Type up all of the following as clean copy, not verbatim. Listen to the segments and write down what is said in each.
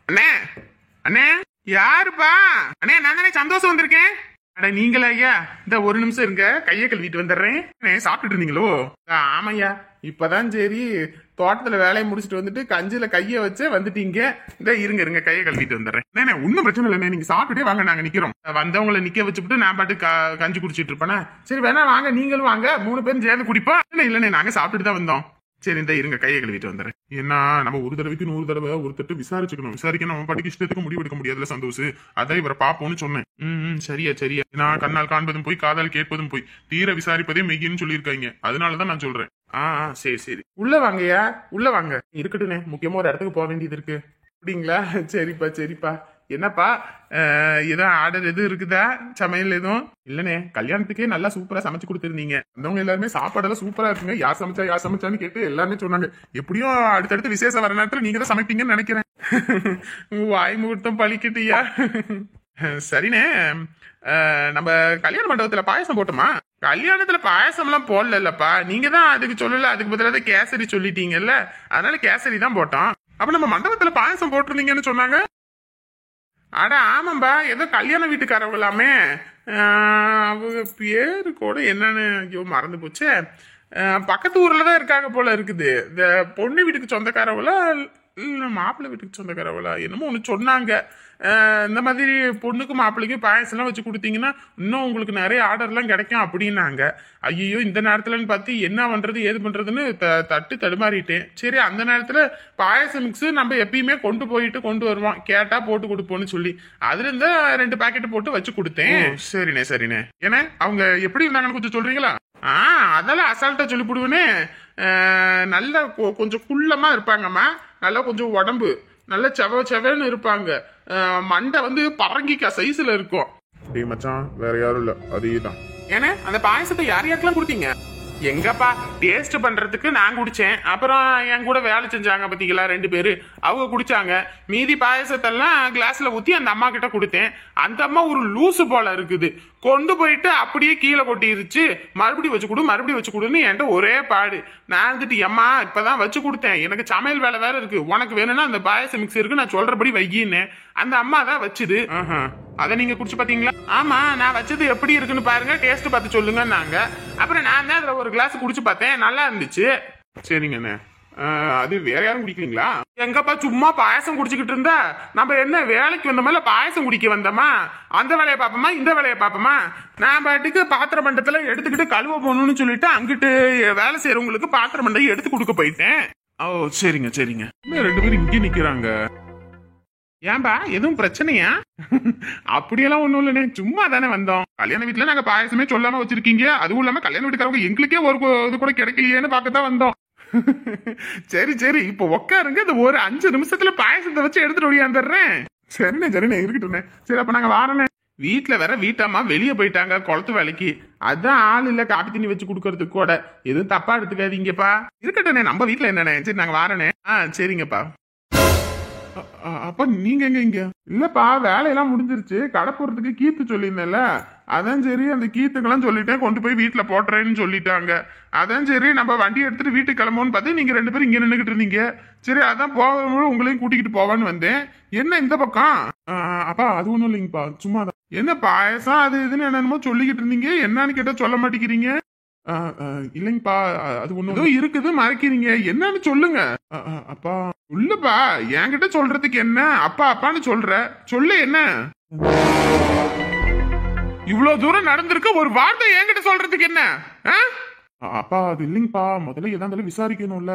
அண்ணே அண்ணே யாருப்பா? அண்ணே நான் தானே சந்தோஷம் வந்திருக்கேன். அட நீங்களா ஐயா? இந்த ஒரு நிமிஷம் இருங்க, கையை கழுவிட்டு வந்துடுறேன். சாப்பிட்டுட்டு இருந்தீங்களோ? ஆமாய்யா, இப்பதான் சரி தோட்டத்துல வேலையை முடிச்சுட்டு வந்துட்டு கஞ்சில கைய வச்சு வந்துட்டீங்க. இந்த இருங்க இருங்க, கையை கழுவிட்டு வந்துடுறேன். ஒன்னும் பிரச்சனை இல்லை, நீங்க சாப்பிட்டுட்டே வாங்க, நாங்க நிக்கிறோம். வந்தவங்களை நிக்க வச்சுட்டு நான் பாட்டு கஞ்சி குடிச்சிட்டு இருப்பேனா? சரி வேணா வாங்க, நீங்களும் வாங்க, 3 பேரும் சேர்ந்து குடிப்போம். இல்லண்ணே நாங்க சாப்பிட்டுட்டு தான் வந்தோம். சரி இந்த இருங்க, கையை கழுவிட்டு வந்துடுறேன். ஏன்னா நம்ம ஒரு தடவைக்கு 100 தடவை ஒருத்தட்டு விசாரிச்சுக்கணும். விசாரிக்க நம்ம பாட்டுக்கு இஷ்டத்துக்கு முடிவு எடுக்க முடியாதுல சந்தோஷ். அதான் இவரை பாப்போம்னு சொன்னேன். சரியா சரியா. நான் கண்ணால் காண்பதும் போய் காதால் கேட்பதும் போய் தீர விசாரிப்பதே மெய்யின்னு சொல்லியிருக்காங்க. அதனாலதான் நான் சொல்றேன். சரி சரி, உள்ள வாங்கய்யா, உள்ள வாங்க. இருக்கட்டுண்ணே, முக்கியமா ஒரு இடத்துக்கு போக வேண்டியது இருக்கு. அப்படிங்களா? சரிப்பா சரிப்பா. என்னப்பா ஏதோ ஆர்டர் எதுவும் இருக்குதா? சமையல் எதுவும் இல்லனே? கல்யாணத்துக்கே நல்லா சூப்பரா சமைச்சு கொடுத்துருந்தீங்க. வந்தவங்க எல்லாருமே சாப்பாடெல்லாம் சூப்பரா இருக்குங்க. யார் சமைச்சான்னு கேட்டு எல்லாருமே சொன்னாங்க. எப்படியும் அடுத்தடுத்து விசேஷம் வர நேரத்துல நீங்க தான் சமைப்பீங்கன்னு நினைக்கிறேன். வாய் முகூர்த்தம் பழிக்கிட்டியா? சரிண்ணே, நம்ம கல்யாண மண்டபத்துல பாயசம் போட்டோமா? கல்யாணத்துல பாயசம் எல்லாம் போடலப்பா, நீங்க தான் அதுக்கு சொல்லல, அதுக்கு பதிலாக கேசரி சொல்லிட்டீங்கல்ல, அதனால கேசரி தான் போட்டோம். அப்ப நம்ம மண்டபத்துல பாயசம் போட்டிருந்தீங்கன்னு சொன்னாங்க. அட ஆமாம்பா, ஏதோ கல்யாண வீட்டுக்காரவங்களாமே. அவங்க பேரு கூட என்னன்னு ஐயோ மறந்து போச்சு. பக்கத்து ஊர்ல தான் இருக்காங்க போல இருக்குது. இந்த பொண்ணு வீட்டுக்கு சொந்தக்காரவங்களா இல்ல மாப்பிள்ளை வீட்டுக்கு சொந்தக்காரவங்களா என்னமோ ஒண்ணு சொன்னாங்க. இந்த மாதிரி பொண்ணுக்கும் மாப்பிள்ளைக்கும் பாயசம்லாம் வச்சு கொடுத்தீங்கன்னா இன்னும் உங்களுக்கு நிறைய ஆர்டர்லாம் கிடைக்கும் அப்படின்னாங்க. ஐயோ இந்த நேரத்துலன்னு பார்த்து என்ன பண்றது ஏது பண்றதுன்னு தட்டு தடுமாறிட்டேன். சரி அந்த நேரத்துல பாயசம் மிக்ஸ் நம்ம எப்பயுமே கொண்டு வருவோம், கேட்டா போட்டு கொடுப்போம்னு சொல்லி அதுல இருந்து 2 பாக்கெட் போட்டு வச்சு கொடுத்தேன். சரிண்ணே சரிண்ணே. ஏன்னா அவங்க எப்படி இருந்தாங்கன்னு கொஞ்சம் சொல்றீங்களா? அதெல்லாம் அசால்ட்டா சொல்லி போடுவேனே. நல்ல கொஞ்சம் குள்ளமா இருப்பாங்கம்மா, நல்லா கொஞ்சம் உடம்பு நல்ல செவன்னு இருப்பாங்க. மண்டை வந்து பரங்கிக்கா சைஸ்ல இருக்கும். டேய் மச்சான், வேற யாரும் இல்ல, அதேதான். ஏன்னா அந்த பாயசத்தை யார் யாருக்கெல்லாம் கொடுத்தீங்க? எங்கப்பா டேஸ்ட் பண்றதுக்கு நான் குடிச்சேன், அப்புறம் என் கூட வேலை செஞ்சாங்க பாத்தீங்களா 2 பேரு, அவங்க குடிச்சாங்க. மீதி பாயசத்தெல்லாம் கிளாஸ்ல ஊத்தி அந்த அம்மா கிட்ட கொடுத்தேன். அந்த அம்மா ஒரு லூசு போல இருக்குது, கொண்டு போயிட்டு அப்படியே கீழே கொட்டிருச்சு. மறுபடியும் வச்சு கொடுன்னு என்கிட்ட ஒரே பாடு. நான் இருந்துட்டு அம்மா இப்பதான் வச்சு கொடுத்தேன், எனக்கு சமையல் வேலை வேற இருக்கு, உனக்கு வேணும்னா அந்த பாயசம் மிக்ஸ் இருக்கு, நான் சொல்றபடி வையின்னு. அந்த அம்மா தான் வச்சுது. அதை நீங்க குடிச்சு பாத்தீங்களா? ஆமா, நான் வச்சது எப்படி இருக்குன்னு பாருங்க, டேஸ்ட் பார்த்து சொல்லுங்க நாங்க. அப்புறம் நான் தான் அதுல ஒரு கிளாஸ் குடிச்சு பார்த்தேன், நல்லா இருந்துச்சு. சரிங்கண்ணே. அது வேற யாரும் குடிக்கிறீங்களா? எங்கப்பா சும்மா பாயசம் குடிச்சுக்கிட்டு இருந்தா நம்ம என்ன வேலைக்கு வந்த மாதிரி பாயசம் குடிக்க வந்தோமா? அந்த வேலையை பார்ப்போமா இந்த வேலையை பார்ப்போமா? நான் பாட்டுக்கு பாத்திர மண்டத்துல எடுத்துக்கிட்டு கழுவ போகணும்னு சொல்லிட்டு அங்கிட்டு வேலை செய்யறவங்களுக்கு பாத்திர மண்டையை எடுத்து கொடுக்க போயிட்டேன். ஓ சரிங்க சரிங்க. 2 பேரும் இங்கே நிக்கிறாங்க. ஏன்பா எதுவும் பிரச்சனையா? அப்படியெல்லாம் ஒண்ணும் இல்லைண்ணே, சும்மா தானே வந்தோம். கல்யாண வீட்டுல நாங்க பாயசமே சொல்லாம வச்சிருக்கீங்க, அதுவும் இல்லாம கல்யாண வீட்டுக்காரங்க எங்களுக்கே ஒரு இது கூட கிடைக்கலையேன்னு பார்க்கத்தான் வந்தோம். சரி சரி, இப்ப உட்காருங்க, இந்த ஒரு 5 நிமிஷத்துல பாயசத்தை வச்சு எடுத்துட்டு ஒடியாந்துடுறேன். சரிண்ணே சரிண்ணே, இருக்கட்டும்ண்ணே. சரி அப்ப நாங்க வாரண்ணே. வீட்டுல வேற வீட்டம்மா வெளியே போயிட்டாங்க குளத்து வேலைக்கு, அதான் ஆள் இல்ல காப்பி தண்ணி வச்சு குடுக்கறதுக்கு கூட. எதுவும் தப்பா எடுத்துக்காதீங்கப்பா. இருக்கட்டும்ண்ணே, நம்ம வீட்டுல என்னண்ணே. சரி நாங்க வாரண்ணே. சரிங்கப்பா. அப்ப நீங்க எங்க இங்க? இல்லப்பா வேலையெல்லாம் முடிஞ்சிருச்சு, கடை போறதுக்கு கீத்து சொல்லியிருந்தேன்ல, அதான் சரி அந்த கீத்துக்கெல்லாம் சொல்லிட்டேன், கொண்டு போய் வீட்டுல போட்டுறேன்னு சொல்லிட்டாங்க. அதான் சரி நம்ம வண்டி எடுத்துட்டு வீட்டுக்கு கிளம்போன்னு பார்த்து நீங்க 2 பேரும் இங்க நின்றுகிட்டு இருந்தீங்க. சரி அதான் போகும்போது உங்களையும் கூட்டிக்கிட்டு போவான்னு வந்தேன். என்ன இந்த பக்கம்? அப்பா அது ஒண்ணும் இல்லைங்கப்பா, சும்மா தான். என்ன பாயசம் அது இதுன்னு என்னென்னமோ சொல்லிக்கிட்டு இருந்தீங்க, என்னன்னு கேட்டா சொல்ல மாட்டேங்கிறீங்க. இல்லைங்கப்பா அது ஒண்ணு இருக்குது மறைக்கிறீங்க, என்னன்னு சொல்லுங்க. அப்பா உள்ளப்பா, என்கிட்ட சொல்றதுக்கு என்ன அப்பா அப்பான்னு சொல்ற, சொல்லு என்ன? இவ்வளவு தூரம் நடந்திருக்க, ஒரு வார்த்தை என்கிட்ட சொல்றதுக்கு என்ன? அப்பா அது இல்லைங்கப்பா, முதல்ல எதாவது விசாரிக்கணும்ல.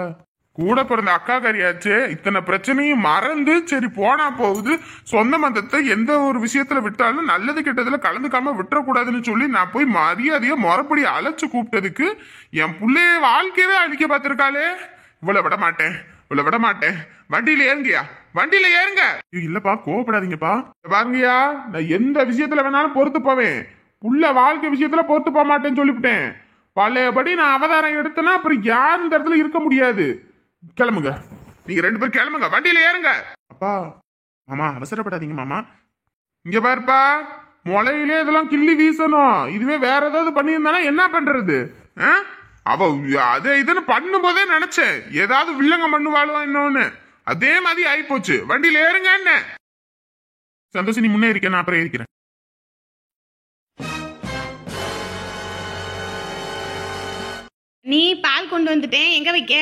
கூட பிறந்த அக்கா கறியாச்சு, இத்தனை பிரச்சனையும் மறந்து சரி போனா போகுது, சொந்த மந்தத்தை எந்த ஒரு விஷயத்துல விட்டாலும் நல்லது கெட்டதுல கலந்துக்காம விட்டுறக்கூடாதுன்னு சொல்லி நான் போய் மரியாதைய முறைப்படி அழைச்சு கூப்பிட்டதுக்கு என் பிள்ளைய வாழ்க்கையவே அழிக்க பார்த்திருக்காளே. இவ்வளவு விட மாட்டேன். வண்டியில ஏறுங்கயா, வண்டியில ஏறுங்க. இல்லப்பா கோவப்படாதீங்கப்பா, பாருங்கயா நான் எந்த விஷயத்துல வேணாலும் பொறுத்து போவேன், புள்ள வாழ்க்கை விஷயத்துல பொறுத்து போக மாட்டேன்னு சொல்லிவிட்டேன். பழையபடி நான் அவதாரம் எடுத்தேன்னா அப்புறம் யாரும் இந்த இடத்துல இருக்க முடியாது. கிளம்புங்க, நீங்க 2 பேரும் கிளம்புங்க, வண்டியில ஏறுங்க. அப்பா மாமா அவசரப்படாதீங்க மாமா. இங்க பாருப்பா, முளையிலே இதெல்லாம் கிள்ளி வீசணும். இதுவே வேற ஏதாவது பண்ணியிருந்தானா என்ன பண்றது? அவ அதை இதுன்னு பண்ணும் போதே நினைச்சேன் ஏதாவது வில்லங்க பண்ணுவாளுவா இன்னொன்னு, அதே மாதிரி ஆயி போச்சு. வண்டியில ஏறுங்க என்ன. சந்தோஷம், நீ முன்னே இருக்க, நான் அப்புறம் ஏறிக்கிறேன். நீ பால் கொண்டு வந்துட்டேன், எங்க வைக்க?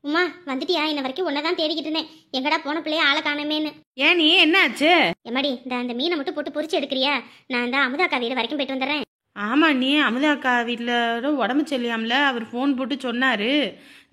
உமா வந்துட்டியா? இன்ன வரைக்கும் ஒன்னதான் தேடிக்கிட்டு இருந்தேன். எங்கடா போன பிள்ளைய ஆளை காணமேன்னு. ஏன் நீ என்ன ஆச்சு? எம்மாடி அந்த மீனை மட்டும் போட்டு பொரிச்சு எடுக்கிறியா? நான் இந்த அமுதாக்கா வீடு வரைக்கும் போயிட்டு வந்துடுறேன். ஆமா, நீ அமுதாக்கா வீட்டில் உடம்பு சரியாமல அவர் ஃபோன் போட்டு சொன்னாரு.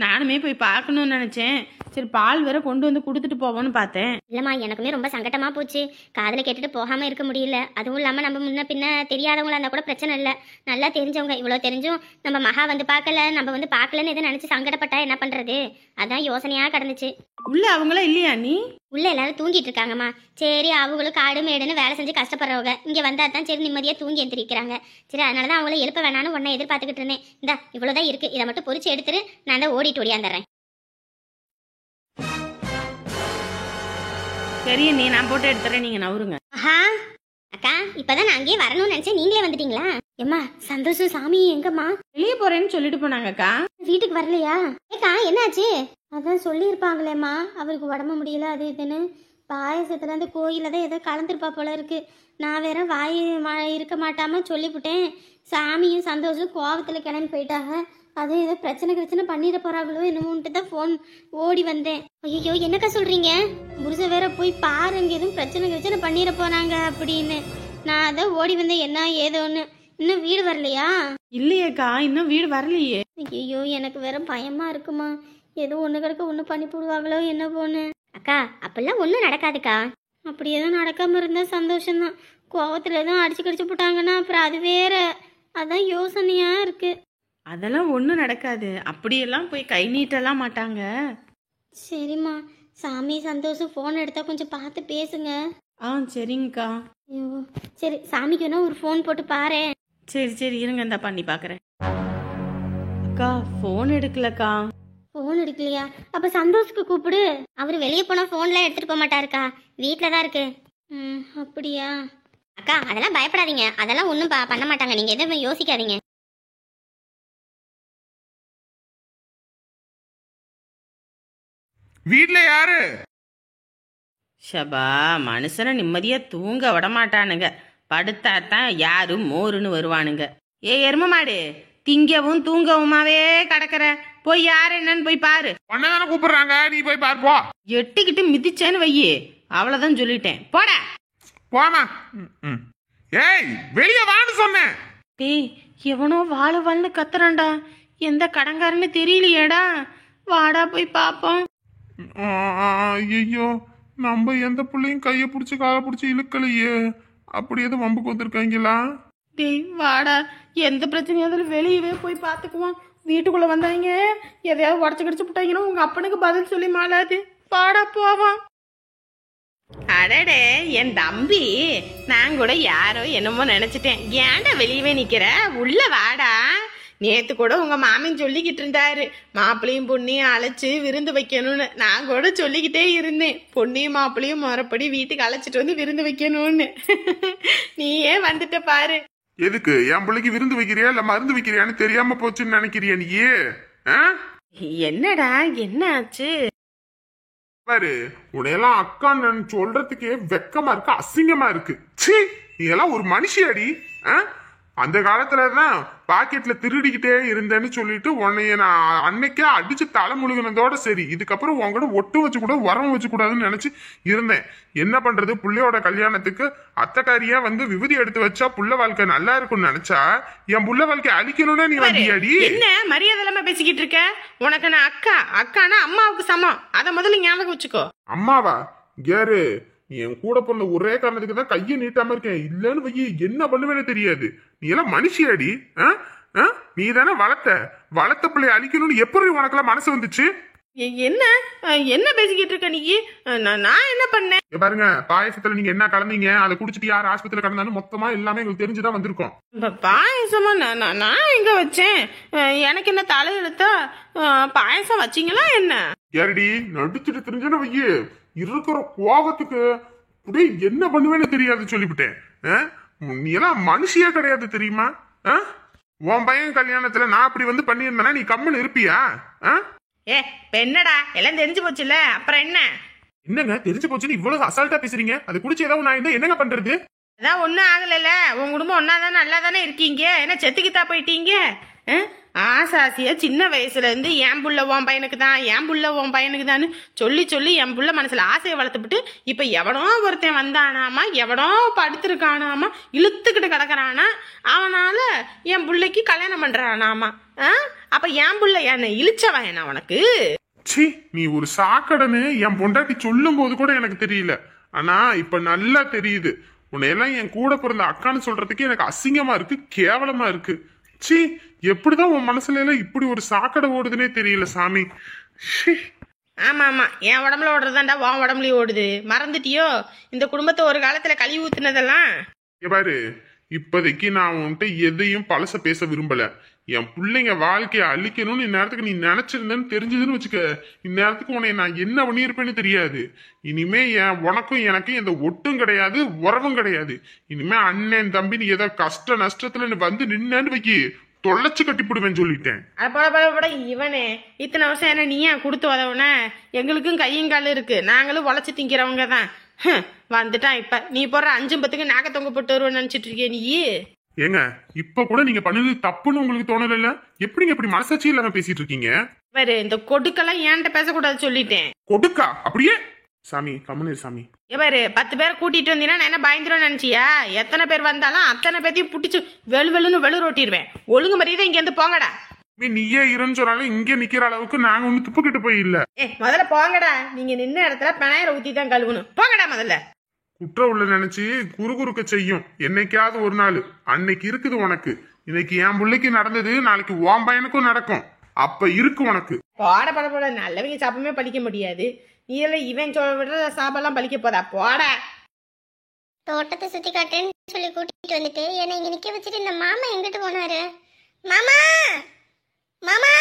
நானுமே போய் பார்க்கணும்னு நினைச்சேன். சரி, பால் வேற கொண்டு வந்து கொடுத்துட்டு போவோன்னு பார்த்தேன். இல்லம்மா, எனக்குமே ரொம்ப சங்கட்டமா போச்சு. காதுல கேட்டுட்டு போகாம இருக்க முடியல. அதுவும் இல்லாம நம்ம முன்ன பின்ன தெரியாதவங்களா இருந்தா கூட பிரச்சனை இல்லை. நல்லா தெரிஞ்சவங்க, இவ்வளவு தெரிஞ்சும் நம்ம மகா வந்து பார்க்கல, நம்ம வந்து பார்க்கலன்னு எதுவும் நினைச்சு சங்கடப்பட்டா என்ன பண்றது? அதான் யோசனையா கிடந்துச்சு. உள்ள அவங்களாம் இல்லையா? நீ உள்ள எல்லாரும் தூங்கிட்டு இருக்காங்கம்மா. சரி, அவங்களும் காடு மேடுன்னு வேலை செஞ்சு கஷ்டப்படுறவங்க இங்க வந்தா தான் சரி நிம்மதியா தூங்கி எந்திரிக்கிறாங்க. சரி, அதனாலதான் அவங்கள எழுப்ப வேணான்னு உன்னை எதிர்பார்த்துக்கிட்டு இருந்தேன். இந்தா இவ்வளவுதான் இருக்கு, இதை மட்டும் பொரிச்சு எடுத்துரு, நான் தான் ஓடிட்டு ஓடியாந்துறேன். சரி, நீ நான் போட்டு எடுத்துறேன், நீங்க நவருங்க. ஆஹா அக்கா, இப்பதான் நான் அங்கேயே வரணும்னு நினைச்சேன், நீங்களே வந்துட்டீங்களா? ஏம்மா சந்தோஷம் சாமி எங்கம்மா? வெளியே போறேன்னு சொல்லிட்டு போனாங்கக்கா. வீட்டுக்கு வரலையா? ஏக்கா என்னாச்சு? அதான் சொல்லியிருப்பாங்களேம்மா, அவருக்கு உடம்பு முடியல அது இதுன்னு. பாயசத்துல இருந்து கோயில தான் ஏதோ கலந்துருப்பா போல இருக்கு. நான் வேற இருக்க மாட்டாம சொல்லிவிட்டேன். சாமியும் சந்தோஷம் கோவத்துல கிளம்பி போயிட்டாங்க. அதுவும் ஏதோ பிரச்சனை பண்ணிட போறாங்களோ என்னமோன்ட்டு தான் ஃபோன் ஓடி வந்தேன். ஐயோ என்னக்கா சொல்றீங்க? புருஷ வேற போய் பாருங்க, எதுவும் பிரச்சனை பண்ணிட போறாங்க அப்படின்னு. நான் அதான் ஓடி வந்தேன், என்ன ஏதோன்னு. இன்னும் வீடு வரலையா? இல்லையேக்கா, இன்னும் வீடு வரலையே. ஐயோ எனக்கு வேற பயமா இருக்குமா, ஏதோ ஒண்ணு கிடக்க ஒண்ணு பண்ணி போடுவாங்களோ என்ன போன்னு. அக்கா அப்பெல்லாம் ஒண்ணும் நடக்காதுக்கா. அப்படி எதுவும் நடக்காம இருந்தா சந்தோஷம்தான். கோவத்துல எதுவும் அடிச்சு போட்டாங்கன்னா அப்புறம் அது வேற. அதான் யோசனையா இருக்கு. அதெல்லாம் ஒன்றும் நடக்காது. அப்படியெல்லாம் போய் கை நீட்டலாம் மாட்டாங்க. சரிம்மா, சாமி சந்தோஷம் ஃபோன் எடுத்தா கொஞ்சம் பார்த்து பேசுங்க. சரிங்கக்கா. ஐயோ சரி, சாமிக்கு வேணா ஒரு ஃபோன் போட்டு பாரு. சரி இருங்க, இந்த பண்ணி பார்க்குறேன். அக்கா ஃபோன் எடுக்கலக்கா. ஃபோன் எடுக்கலையா? அப்ப சந்தோஷுக்கு கூப்பிடு. அவர் வெளியே போனா ஃபோன்லாம் எடுத்துட்டு போக மாட்டாருக்கா, வீட்டில தான் இருக்கு. அப்படியா? அக்கா அதெல்லாம் பயப்படாதீங்க, அதெல்லாம் ஒன்றும் பண்ண மாட்டாங்க, நீங்க எதுவும் யோசிக்காதீங்க. வீட்ல யாரு? ஷபா, மனுஷனை நிம்மதியா தூங்க விட மாட்டானுங்க. படுத்தாத்தான் யாரும் மோருன்னு வருவானுங்க. எரும மாடு, திங்கவும் தூங்கவுமாவே கிடக்குற. போய் யாரு என்னன்னு போய் பாரு. உன்னதானே கூப்பிடுறாங்க, நீ போய் பார்ப்போ. எட்டிக்கிட்டு மிதிச்சேன்னு வையே, அவ்வளவுதான் சொல்லிட்டேன். போட போமா. ஏய் வெளியே வான்னு சொன்னேன். டேய், எவனோ வாழ்னு கத்துறான்டா. எந்த கடங்காரன்னு தெரியலையேடா. வாடா போய் பாப்போம். ஐயோ, நம்ம எந்த பிள்ளையும் கைய புடிச்சு காலை புடிச்சு இழுக்கலையே. அப்படி எதுவும் வம்புக்கு வந்திருக்காங்களா? டேய் வாடா, எந்த பிரச்சனையாவது வெளியவே போய் பாத்துக்குவோம். வீட்டுக்குள்ள வந்தாங்க எதையாவது உடச்சு கிடச்சு விட்டாங்கன்னா உங்க அப்பனுக்கு பதில் சொல்லி மாளாது. வாடா போவான். அடடே, என் தம்பி, நான் கூட யாரோ என்னமோ நினைச்சிட்டேன். ஏன்டா வெளியவே நிக்கிற? உள்ள வாடா. நேத்து கூட உங்க மாமன் சொல்லிக்கிட்டு இருந்தாரு, மாப்பிளையும் பொண்ணையும் அழைச்சு விருந்து வைக்கணும்னு. நான் கூட சொல்லிக்கிட்டே இருந்தேன், பொண்ணையும் மாப்பிளையும் முறைப்படி வீட்டுக்கு அழைச்சிட்டு வந்து விருந்து வைக்கணும்னு. நீ ஏன் வந்துட்ட பாரு. எதுக்கு என் பிள்ளைக்கு விருந்து வைக்கிறியா இல்ல மருந்து வைக்கிறியான்னு தெரியாம போச்சுன்னு நினைக்கிறியா நீயே? என்னடா என்ன ஆச்சு பாரு, உன்னையெல்லாம் அக்கான்னு சொல்றதுக்கே வெக்கமா இருக்கு, அசிங்கமா இருக்கு. சீ, நீ எல்லாம் ஒரு மனுஷியாடி. அந்த காலத்துலதான் பாக்கெட்ல திருடிக்கிட்டே இருந்தேன்னு சொல்லிட்டு உன்னைய நான் அன்னைக்கே அடிச்சு தலை முழுகினதோட சரி. இதுக்கப்புறம் உங்ககிட்ட ஒட்டு வச்சு கூட உரம் வச்சு கூடாதுன்னு நினைச்சு இருந்தேன். என்ன பண்றது, புள்ளையோட கல்யாணத்துக்கு அத்தைக்காரியா வந்து விபூதி எடுத்து வச்சா புள்ள வாழ்க்கை நல்லா இருக்கும்னு நினைச்சா என் புள்ள வாழ்க்கை அழிக்கணும்னா நீ வந்தியாடி. என்ன மரியாதை இல்லாம பேசிக்கிட்டு இருக்க? உனக்கு நான் அக்கானா அம்மாவுக்கு சமம். அத முதல்ல ஞாபகம் வச்சுக்கோ. அம்மாவா? கேரு, என் கூட பிறந்த ஒரே காரணத்துக்கு தான் கையை நீட்டாம இருக்கேன். இல்லன்னு வைய என்ன பண்ணுவேன்னு தெரியாது. நீ எல்லாம் மனுஷியாடி. நீ தானே வளர்த்த பிள்ளைய அழிக்கணும்னு எப்படி உனக்கெல்லாம் மனசு வந்துச்சு? என்ன பேசிக்கிட்டு இருக்க நீ? நான் என்ன பண்ணேன்? பாருங்க, பாயசத்துல நீங்க என்ன கலந்தீங்க, அதை குடிச்சிட்டு யார் ஆஸ்பத்திரியில கடந்தாலும் மொத்தமா எல்லாமே எங்களுக்கு தெரிஞ்சுதான் வந்திருக்கோம். பாயசமா? நான் எங்க வச்சேன்? எனக்கு என்ன தலையெழுத்தா? பாயசம் வச்சீங்களா என்ன? யாரடி நடிச்சுட்டு தெரிஞ்சன வையே, இருக்கிற கோபத்துக்கு அப்படியே என்ன பண்ணுவேன்னு தெரியாது சொல்லிவிட்டேன். நீ எல்லாம் மனுஷியா கிடையாது தெரியுமா? உன் பையன் கல்யாணத்துல நான் அப்படி வந்து பண்ணியிருந்தேன்னா நீ கம்முன்னு இருப்பியா? என்னடா எல்லாம் தெரிஞ்சு போச்சுல, அப்புறம் என்ன? என்னங்க தெரிஞ்சு போச்சுன்னு இவ்வளவு அசால்ட்டா பேசுறீங்க? அது குடிச்சு ஏதாவது நான் இருந்தா என்னங்க பண்றது? அதான் ஒன்றும் ஆகலைல்ல, உன் குடும்பம் ஒன்றா தானே நல்லா தானே இருக்கீங்க, என்ன செத்துக்கிட்டா போயிட்டீங்க? ஆசாசியா சின்ன வயசுல இருந்து என் புள்ள உன் பையனுக்கு தான், என் புள்ள உன் பையனுக்கு தான் சொல்லி சொல்லி என் புள்ள மனசுல ஆசையை வளர்த்துப்பிட்டு இப்ப எவனோ ஒருத்தன் வந்தானாமா, எவனோ படுத்திருக்கானாமா, இழுத்துக்கிட்டு கிடக்குறானா, அவனால என் புள்ளைக்கு கல்யாணம் பண்றானாமா. அப்ப என் புள்ள என்ன இழிச்சவன் என்ன உனக்கு? சி, நீ ஒரு சாக்கடைன்னு என் பொண்டாட்டி சொல்லும் போது கூட எனக்கு தெரியல. ஆனா இப்ப நல்லா தெரியுது. உன்னையெல்லாம் என் கூட பிறந்த அக்கான்னு சொல்றதுக்கு எனக்கு அசிங்கமா இருக்கு, கேவலமா இருக்கு. சி, எப்படிதான் உன் மனசுல எல்லாம் இப்படி ஒரு சாக்கடை ஓடுதுன்னே தெரியல சாமி. ஆமா ஆமா, என் உடம்புல ஓடுறதாண்டா உன் உடம்புலயும் ஓடுது, மறந்துட்டியோ? இந்த குடும்பத்தை ஒரு காலத்துல கழுவி ஊத்துனதெல்லாம். பாரு, இப்போதைக்கு நான் உன்கிட்ட எதையும் பழச பேச விரும்பல. என் பிள்ளைங்க வாழ்க்கைய அழிக்கணும்னு இந்நேரத்துக்கு நீ நினைச்சிருந்தேன்னு தெரிஞ்சதுன்னு வச்சுக்க, இந்நேரத்துக்கு உன்னை நான் என்ன பண்ணியிருப்பேன்னு தெரியாது. இனிமே உனக்கும் எனக்கும் எந்த ஒட்டும் கிடையாது, உறவும் கிடையாது. இனிமே அண்ணன் தம்பி நீ ஏதோ கஷ்ட நஷ்டத்துல வந்து நின்னு வைக்கி தொலைச்சு கட்டிப்பிடுவேன்னு சொல்லிட்டேன். இவனே இத்தனை வருஷம் என்ன நீ ஏன் கொடுத்து உதவுன? எங்களுக்கும் கையும் காலும் இருக்கு, நாங்களும் உழைச்சி திங்கிறவங்க தான். வந்துட்டான் இப்ப. நீ போற 5 நாக்க தொங்க போட்டு வருவேன்னு நினைச்சிட்டு இருக்கிய நீ? ஏங்க, இப்ப கூட நீங்க பண்ணது தப்புன்னு உங்களுக்கு தோணல? எப்படிங்க இப்படி மனசாட்சி இல்லாம பேசிட்டு இருக்கீங்க? வேற இந்த கொடுக்கெல்லாம் ஏன்ட்ட பேசக்கூடாது சொல்லிட்டேன். கொடுக்கா? அப்படியே சாமி கம்முனு சாமி. பாரு, 10 பேரை கூட்டிட்டு வந்தீங்கன்னா நான் என்ன பயந்துரும் நினைச்சியா? எத்தனை பேர் வந்தாலும் அத்தனை பேத்தையும் புட்டிச்சு வெளுன்னு வெளு ரொட்டிடுவேன். ஒழுங்கு மரியாதை இங்க இருந்து போங்கடா. நீயே இருன்னு சொன்னாலும் இங்க நிக்கிற அளவுக்கு நாங்க ஒண்ணு துப்புக்கிட்டு போய் இல்ல. முதல்ல போங்கடா. நீங்க நின்ன இடத்துல பெனாயிர ஊத்தி தான் கழுவணும். போங்கடா முதல்ல. குற்ற உள்ள நினைச்சு குறுகுறுக்க செய்யும் என்னைக்காவது ஒரு நாள். அன்னைக்கு இருக்குது உனக்கு. இன்னைக்கு என் பிள்ளைக்கு நடந்தது நாளைக்கு உன் பையனுக்கும் நடக்கும். அப்ப இருக்கு உனக்கு. போட நல்லவங்க சாப்பமே பழிக்க முடியாது. இதெல்லாம் இவன் விடுற சாப்பெல்லாம் பழிக்க போதா? போட. தோட்டத்தை சுத்தி காட்டுன்னு சொல்லி கூட்டிட்டு வந்துட்டு என்னை இங்க நிக்க வச்சுட்டு இந்த மாமா எங்கிட்டு போனாரு? மாமா மாமா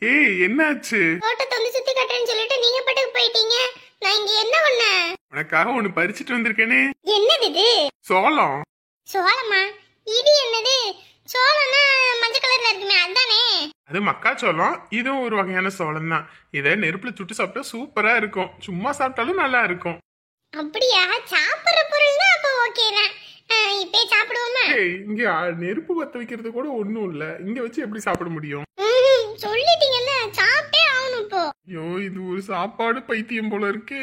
ஏய், என்னாச்சு? தோட்டத்தை வந்து சுத்தி காட்டுன்னு சொல்லிட்டு நீங்க பாட்டுக்கு போயிட்டீங்க. நான் இங்க என்ன பண்ணேன்? உனக்காக ஒண்ணு பறிச்சுட்டு வந்திருக்கேனே. என்னது இது? சோளம். சோளமா? இது என்னது? சோளம்னா மஞ்சள் கலர்ல இருக்குமே, அதானே? அது மக்காச்சோளம். இதுவும் ஒரு வகையான சோளம் தான். இதை நெருப்புல சுட்டு சாப்பிட்டா சூப்பரா இருக்கும். சும்மா சாப்பிட்டாலும் நல்லா இருக்கும். அப்படியா? சாப்பிடுற பொருள் தான் அப்ப ஓகே தான். இப்பே சாப்பிடுவோமா? இங்க நெருப்பு பத்த வைக்கிறது கூட ஒண்ணும் இல்ல. இங்க வச்சு எப்படி சாப்பிட முடியும்? சொல்லிட்டீங்கல்ல, சாப்பிட்டே ஆகணும் இப்போ. ஐயோ, இது ஒரு சாப்பாடு பைத்தியம் போல இருக்கு.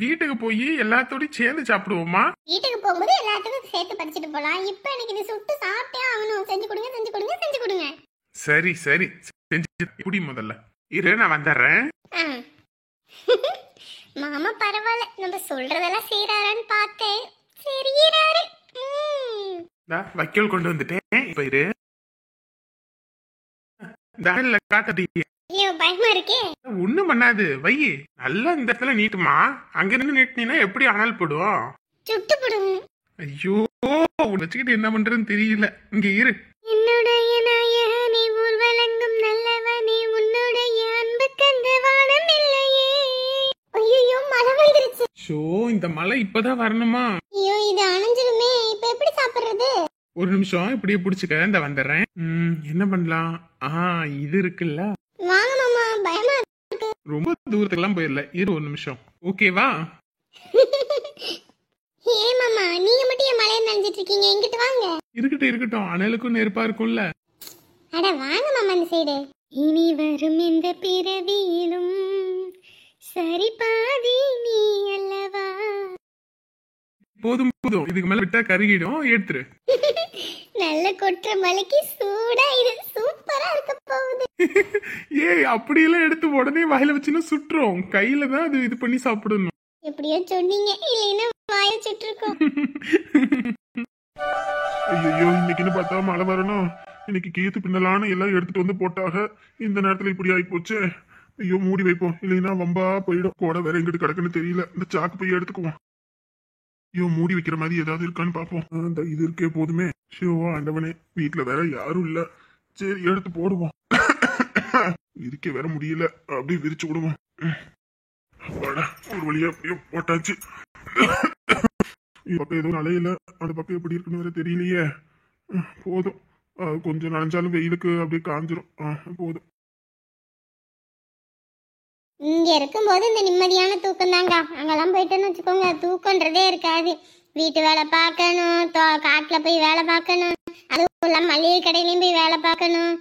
வீட்டுக்கு போய் எல்லாத்தோடயும் சேர்ந்து சாப்பிடுவோமா? வீட்டுக்கு போகும்போது எல்லாத்துக்கும் சேர்த்து பறிச்சுட்டு போலாம். இப்ப எனக்கு இது சுட்டு சாப்பிட்டே ஆகணும். செஞ்சு கொடுங்க செஞ்சு கொடுங்க செஞ்சு கொடுங்க. சரி சரி, செஞ்சு குடி முதல்ல. இரு, நான் வந்துடுறேன். மாமா பரவாயில்ல, நம்ம சொல்றதெல்லாம் செய்யறாருன்னு பார்த்தேன். சரியாரு. வைக்கோல் கொண்டு வந்துட்டேன். இப்ப இரு. காத்தடியே. ஐயோ, பயமா இருக்கே. ஒண்ணும் பண்ணாது, வை. நல்லா இந்த இடத்துல நீட்டுமா. அங்க இருந்து நீட்டினா எப்படி அனல் போடும்? சுட்டு போடும். ஐயோ, வச்சுக்கிட்டு என்ன பண்றதுன்னு தெரியல. இங்க இரு. என்னுடைய நாயகனே, ஊர்வலங்கும் நல்லவனே, உன்னுடைய அன்பு கண்டு வானம் இல்லையே. ஐயோ, மழை வந்துருச்சு. ஷோ, இந்த மழை இப்பதான் வரணுமா? ஐயோ, இது அணைஞ்சிருமே. இப்ப எப்படி சாப்பிடுறது? ஒரு நிமிஷம் இப்படியே புடிச்சுக்க, இந்த வந்துடுறேன். என்ன பண்ணலாம்? இது இருக்குல்ல. வாங்க மாமா, பயமா இருக்கு. ரொம்ப தூரத்துக்குலாம் போயிடல. இரு ஒரு நிமிஷம். ஓகேவா? ஏ மாமா, நீங்க மட்டும் ஏன் மழையை நனைஞ்சிட்டு இருக்கீங்க? இங்கிட்டு வாங்க. இருக்கட்டும் இருக்கட்டும், அனலுக்கும் நெருப்பா இருக்கும்ல. அட வாங்க மாமா இந்த சைடு. இனி வரும் இந்த பிறவியிலும் சரி பாதி நீ அல்லவா. போதும் போதும், இதுக்கு மேல விட்டா கருகிடும். எடுத்துரு. நல்ல கொற்ற மலைக்கு சூடா இது சூப்பரா இருக்க போகுது. ஏய், அப்படியெல்லாம் எடுத்து உடனே வாயில வச்சுன்னா சுட்டுரும். கையில தான் அது இது பண்ணி சாப்பிடணும். எப்படியோ சொன்னீங்க, இல்லைன்னா வாய சுட்டிருக்கோம். ஐயோ, இன்னைக்குன்னு பார்த்தா மழை வரணும். இன்னைக்கு கீத்து பின்னலான்னு எல்லாம் எடுத்துட்டு வந்து போட்டாக. இந்த நேரத்துல இப்படி ஆகி போச்சு. ஐயோ, மூடி வைப்போம், இல்லைன்னா வம்பா போயிடும். கூட வேற எங்கிட்டு கிடக்குன்னு தெரியல. இந்த சாக்கு போய் எடுத்துக்குவோம். ஐயோ, மூடி வைக்கிற மாதிரி ஏதாவது இருக்கான்னு பாப்போம். இந்த இது இருக்கே போதுமே. ஷோ ஆண்டவனே, வீட்டுல வேற யாரும் இல்ல. சரி, எடுத்து போடுவோம். இருக்க வேற முடியல. அப்படியே விரிச்சு விடுவோம். ஒரு வழியா அப்படியே போட்டாச்சு. பக்கம் எதுவும் நலையில. அந்த பக்கம் எப்படி இருக்குன்னு வேற தெரியலையே. போதும், கொஞ்சம் நனைஞ்சாலும் வெயிலுக்கு அப்படியே காஞ்சிரும். போதும். இங்க இருக்கும்போது இந்த நிம்மதியான தூக்கம் தாங்க. அங்கெல்லாம் போயிட்டோன்னு வச்சுக்கோங்க, தூக்கன்றதே இருக்காது. வீட்டு வேலை பார்க்கணும், காட்டுல போய் வேலை பார்க்கணும், அதுவும் இல்லாம மளிகை கடையிலயும் போய் வேலை பார்க்கணும்.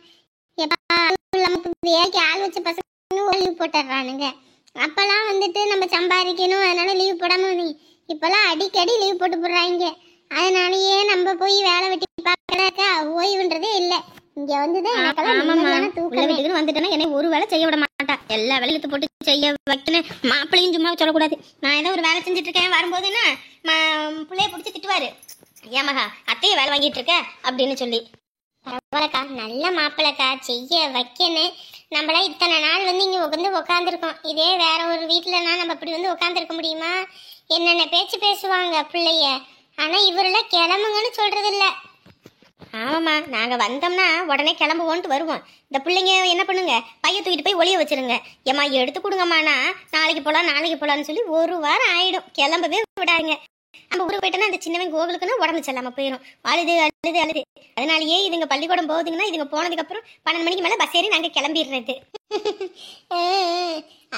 எப்பா அதுவும் இல்லாம வேலைக்கு ஆள் வச்ச பசங்க லீவ் போட்டுடுறானுங்க. அப்பெல்லாம் வந்துட்டு நம்ம சம்பாதிக்கணும், அதனால லீவ் போடாம இப்பெல்லாம் அடிக்கடி லீவ் போட்டு போடுறாங்க. அதனாலயே நம்ம போய் வேலை வெட்டி பார்க்கறக்கா ஓய்வுன்றதே இல்லை. இங்க வந்துதான் வீட்டுக்கு வந்துட்டேன்னா என்னை ஒரு வேலை செய்ய விட மாட்டா. எல்லா வேலையும் இழுத்து போட்டு செய்ய வைக்கணும். மாப்பிள்ளையும் சும்மா சொல்லக்கூடாது. நான் ஏதோ ஒரு வேலை செஞ்சுட்டு இருக்கேன், வரும்போதுன்னா பிள்ளைய பிடிச்சி திட்டுவாரு, ஏமாகா அத்தைய வேலை வாங்கிட்டு இருக்க அப்படின்னு சொல்லி. பரவாயில்லக்கா, நல்ல மாப்பிள்ளைக்கா, செய்ய வைக்கணும். நம்மளா இத்தனை நாள் வந்து இங்க உட்காந்துருக்கோம். இதே வேற ஒரு வீட்டுலனா நம்ம இப்படி வந்து உட்காந்துருக்க முடியுமா? என்னென்ன பேச்சு பேசுவாங்க பிள்ளைய. ஆனா இவரெல்லாம் கிளம்புங்கன்னு சொல்றது இல்ல. ஆமாம்மா, நாங்க வந்தோம்னா உடனே கிளம்புவோன்ட்டு வருவோம். இந்த பிள்ளைங்க என்ன பண்ணுங்க, பைய தூக்கிட்டு போய் ஒளிய வச்சிருங்க. ஏமா எடுத்து கொடுங்கம்மாண்ணா, நாளைக்கு போலாம்னு சொல்லி ஒரு வாரம் ஆயிடும், கிளம்பவே விடாங்க. நம்ம ஊருக்கு போயிட்டோன்னா அந்த சின்னவன் கோவிலுக்குன்னா உடம்பு செல்லாம போயிடும், அழுது அழுது அழுது. அதனாலயே இதுங்க பள்ளிக்கூடம் போகுதுங்கன்னா இதுங்க போனதுக்கு அப்புறம் 12 மணிக்கு மேல பஸ் ஏறி நாங்க கிளம்பிடுறது.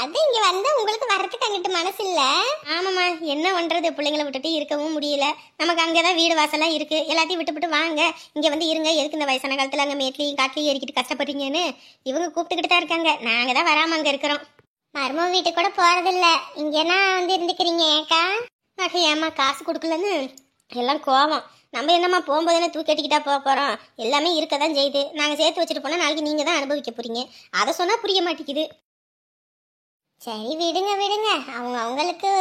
அது இங்க வந்தா உங்களுக்கு வர்றதுக்கு அங்கிட்டு மனசு இல்ல. ஆமாம்மா, என்ன பண்றது, பிள்ளைங்களை விட்டுட்டு இருக்கவும் முடியல. நமக்கு அங்கேதான் வீடு வாசலாம் இருக்கு, எல்லாத்தையும் விட்டு வாங்க இங்க வந்து இருங்க, எதுக்கு இந்த வயசான காலத்துல அங்க மேட்லையும் காட்டிலையும் ஏறிக்கிட்டு கஷ்டப்படுறீங்கன்னு இவங்க கூப்பிட்டுக்கிட்டு தான் இருக்காங்க. நாங்க தான் வராம அங்க இருக்கிறோம். மருமக வீட்டுக்கு கூட போறதில்ல, இங்கன்னா வந்து இருந்துக்கிறீங்க. ஏக்கா ஏமா காசு கொடுக்கலன்னு எல்லாம் கோவம். நம்ம என்னம்மா போகும்போது என்ன தூக்கி கட்டிக்கிட்டா போறோம், எல்லாமே இருக்கதான் செய்யுது. நாங்க சேர்த்து வச்சுட்டு போனா நாளைக்கு நீங்க தான் அனுபவிக்க போறீங்க. அதை சொன்னா புரிய மாட்டேங்குது. சரி விடுங்க விடுங்க, அவங்களுக்கு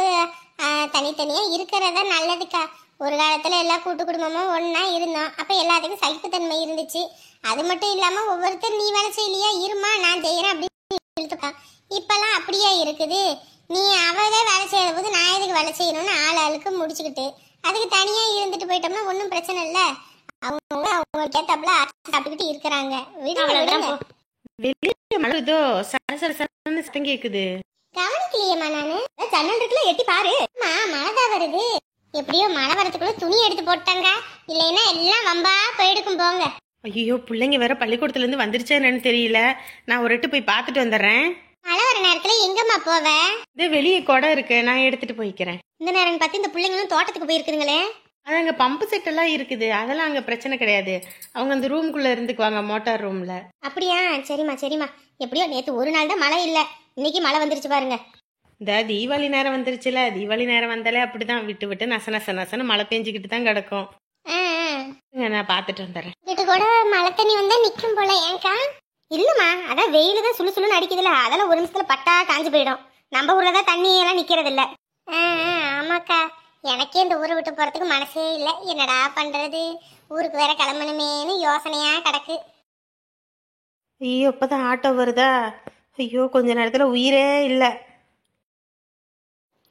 தனித்தனியா இருக்கிறதா நல்லதுக்கா. ஒரு காலத்துல எல்லா கூட்டு குடும்பமும் ஒன்னா இருந்தோம், அப்ப எல்லாத்துக்கும் சகிப்புத்தன்மை இருந்துச்சு. அது மட்டும் இல்லாம ஒவ்வொருத்தர் நீ வேலை செய்யலையா, இருமா நான் செய்யறேன் அப்படின்னு. இப்பெல்லாம் அப்படியே இருக்குது. நீ அவதே வேலை செய்யற போது நான் எதுக்கு வேலை செய்யணும்னு ஆளுக்கு முடிச்சுக்கிட்டு அதுக்கு தனியா இருந்துட்டு போயிட்டோம்னா ஒன்றும் பிரச்சனை இல்லை. அவங்களுக்கு ஏத்தாப்புல சாப்பிட்டுக்கிட்டு இருக்கிறாங்க. சத்தம் கேக்குது, கவனிக்கலையேம்மா நானு. ஜன்னல் இருக்குல்ல, எட்டி பாரு. மழைதான் வருது. எப்படியோ மழை வரதுக்குள்ள துணி எடுத்து போட்டாங்க, இல்லைன்னா எல்லாம் வம்பா போயிடுக்கும் போங்க. ஐயோ பிள்ளைங்க வேற பள்ளிக்கூடத்துல இருந்து வந்துருச்சா என்னன்னு தெரியல. நான் ஒரு எட்டு போய் பார்த்துட்டு வந்துடுறேன். மழை வர நேரத்துல எங்கம்மா போவ? இது வெளியே குடம் இருக்கு, நான் எடுத்துட்டு போய்க்கிறேன். இந்த நேரம் பார்த்து இந்த பிள்ளைங்களும் தோட்டத்துக்கு போயிருக்குதுங்களே. அது அங்க பம்பு செட் எல்லாம் இருக்குது, அதெல்லாம் அங்க பிரச்சனை கிடையாது. அவங்க அந்த ரூம்குள்ள இருந்துக்குவாங்க, மோட்டார் ரூம்ல. அப்படியா? சரிம்மா சரிம்மா. எப்படியோ நேத்து ஒரு நாள் தான் மழை இல்ல, இன்னைக்கு மழை வந்துருச்சு பாருங்க. இந்த தீபாவளி நேரம் வந்துருச்சுல, தீபாவளி நேரம் வந்தாலே அப்படிதான் விட்டு விட்டு நசனசன்னு மழை பெஞ்சுக்கிட்டு தான் கிடக்கும். நான் பாத்துட்டு வந்துடுறேன். வீட்டு கூட மழை தண்ணி வந்தா நிக்கும் போல. ஏன்க்கா? இல்லம்மா, அதான் வெயில தான் சுழு சுழுன்னு அடிக்குதுல, அதெல்லாம் ஒரு நிமிஷத்துல பட்டா காஞ்சு போயிடும். நம்ம ஊர்ல தான் தண்ணி எல்லாம் நிக்கிறது இல்ல. ஆமாக்கா, எனக்கே இந்த ஊரை விட்டு போறதுக்கு மனசே இல்லை. என்னடா பண்றது, ஊருக்கு வேற கிளம்பணுமேனு யோசனையா கிடக்கு. ஐயோ இப்பதான் ஆட்டோ வருதா, ஐயோ கொஞ்ச நேரத்துல உயிரே இல்ல.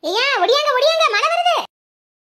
ஐயா ஒடியாங்க ஒடியாங்க, மழை